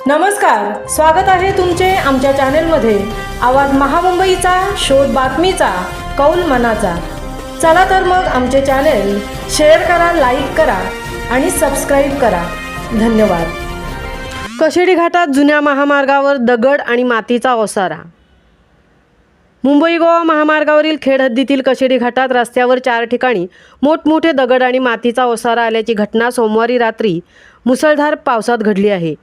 नमस्कार, स्वागत आहे तुमचे आमच्या चॅनेलमध्ये। आवाज महामुंबईचा, शोध बातमीचा, कौल मनाचा। चला तर मग आमचे चॅनेल शेअर करा, लाईक करा आणि सबस्क्राईब करा। धन्यवाद। कशेडी घाटात जुन्या महामार्गावर दगड आणि मातीचा ओसारा। मुंबई गोवा महामार्गावरील खेड हद्दीतील कशेडी घाटात रस्त्यावर 4 ठिकाणी मोठमोठे दगड आणि मातीचा ओसारा आल्याची घटना सोमवारी रात्री मुसळधार पावसात घडली आहे।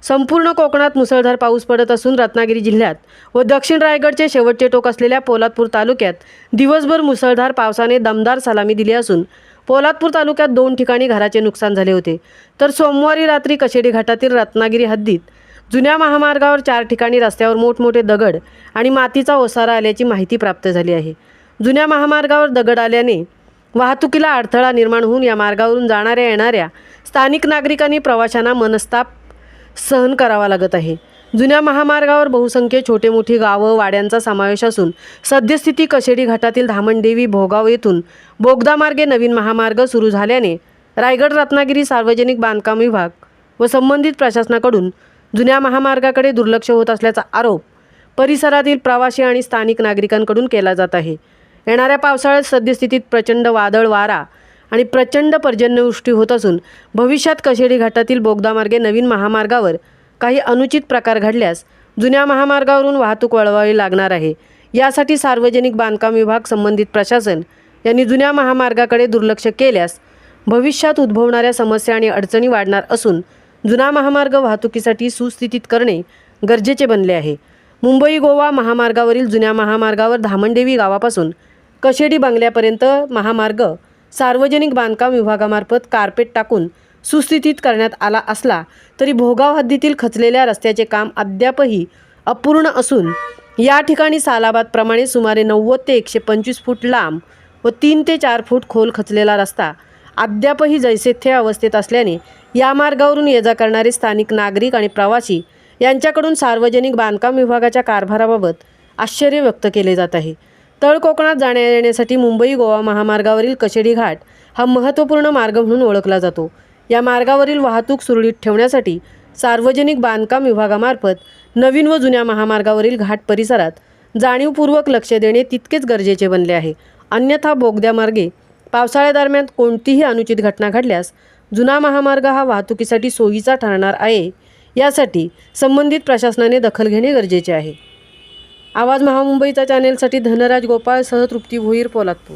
संपूर्ण कोकणात मुसळधार पाऊस पडत असून रत्नागिरी जिल्ह्यात व दक्षिण रायगडचे शेवटचे टोक असलेल्या पोलादपूर तालुक्यात दिवसभर मुसळधार पावसाने दमदार सलामी दिली असून पोलादपूर तालुक्यात 2 ठिकाणी घराचे नुकसान झाले होते। तर सोमवारी रात्री कशेडी घाटातील रत्नागिरी हद्दीत जुन्या महामार्गावर 4 ठिकाणी रस्त्यावर मोठमोठे दगड आणि मातीचा ओसारा आल्याची माहिती प्राप्त झाली आहे। जुन्या महामार्गावर दगड आल्याने वाहतुकीला अडथळा निर्माण होऊन या मार्गावरून जाणाऱ्या येणाऱ्या स्थानिक नागरिकांनी प्रवाशांना मनस्ताप सहन करावा लागत आहे। जुन्या महामार्गावर बहुसंख्य छोटे मोठी गावं वाड्यांचा समावेश असून सद्यस्थिती कशेडी घाटातील धामणदेवी भोगाव येथून बोगदामार्गे नवीन महामार्ग सुरू झाल्याने रायगड रत्नागिरी सार्वजनिक बांधकाम विभाग व संबंधित प्रशासनाकडून जुन्या महामार्गाकडे दुर्लक्ष होत असल्याचा आरोप परिसरातील प्रवासी आणि स्थानिक नागरिकांकडून केला जात आहे। येणाऱ्या पावसाळ्यात सद्यस्थितीत प्रचंड वादळ वारा आणि प्रचंड पर्जन्यवृष्टी होत असून भविष्यात कशेडी घाटातील बोगदामार्गे नवीन महामार्गावर काही अनुचित प्रकार घडल्यास जुन्या महामार्गावरून वाहतूक वळवावी लागणार आहे। यासाठी सार्वजनिक बांधकाम विभाग संबंधित प्रशासन यांनी जुन्या महामार्गाकडे दुर्लक्ष केल्यास भविष्यात उद्भवणाऱ्या समस्या आणि अडचणी वाढणार असून जुना महामार्ग वाहतुकीसाठी सुस्थितीत करणे गरजेचे बनले आहे। मुंबई गोवा महामार्गावरील जुन्या महामार्गावर धामणदेवी गावापासून कशेडी बंगल्यापर्यंत महामार्ग सार्वजनिक बांधकाम विभागामार्फत कार्पेट टाकून सुस्थितीत करण्यात आला असला तरी भोगाव हद्दीतील खचलेल्या रस्त्याचे काम अद्यापही अपूर्ण असून या ठिकाणी सालाबादप्रमाणे सुमारे 90 ते 125 फूट लांब व 3 ते 4 फूट खोल खचलेला रस्ता अद्यापही जैसे थे अवस्थेत असल्याने या मार्गावरून ये जा करणारे स्थानिक नागरिक आणि प्रवासी यांच्याकडून सार्वजनिक बांधकाम विभागाच्या कारभाराबाबत आश्चर्य व्यक्त केले जात आहे। तळ कोकणात जाण्या-येण्यासाठी मुंबई गोवा महामार्गावरील कशेडी घाट हा महत्त्वपूर्ण मार्ग म्हणून ओळखला जातो। या मार्गावरील वाहतूक सुरळीत ठेवण्यासाठी सार्वजनिक बांधकाम विभागामार्फत नवीन व जुन्या महामार्गावरील घाट परिसरात जाणीवपूर्वक लक्ष देणे तितकेच गरजेचे बनले आहे। अन्यथा बोगद्यामार्गे पावसाळ्यादरम्यान कोणतीही अनुचित घटना घडल्यास जुना महामार्ग हा वाहतुकीसाठी सोयीचा ठरणार आहे। यासाठी संबंधित प्रशासनाने दखल घेणे गरजेचे आहे। आवाज महामुंबईचा चॅनेलसाठी धनराज गोपाळ सह तृप्ती भोईर, पोलादपूर।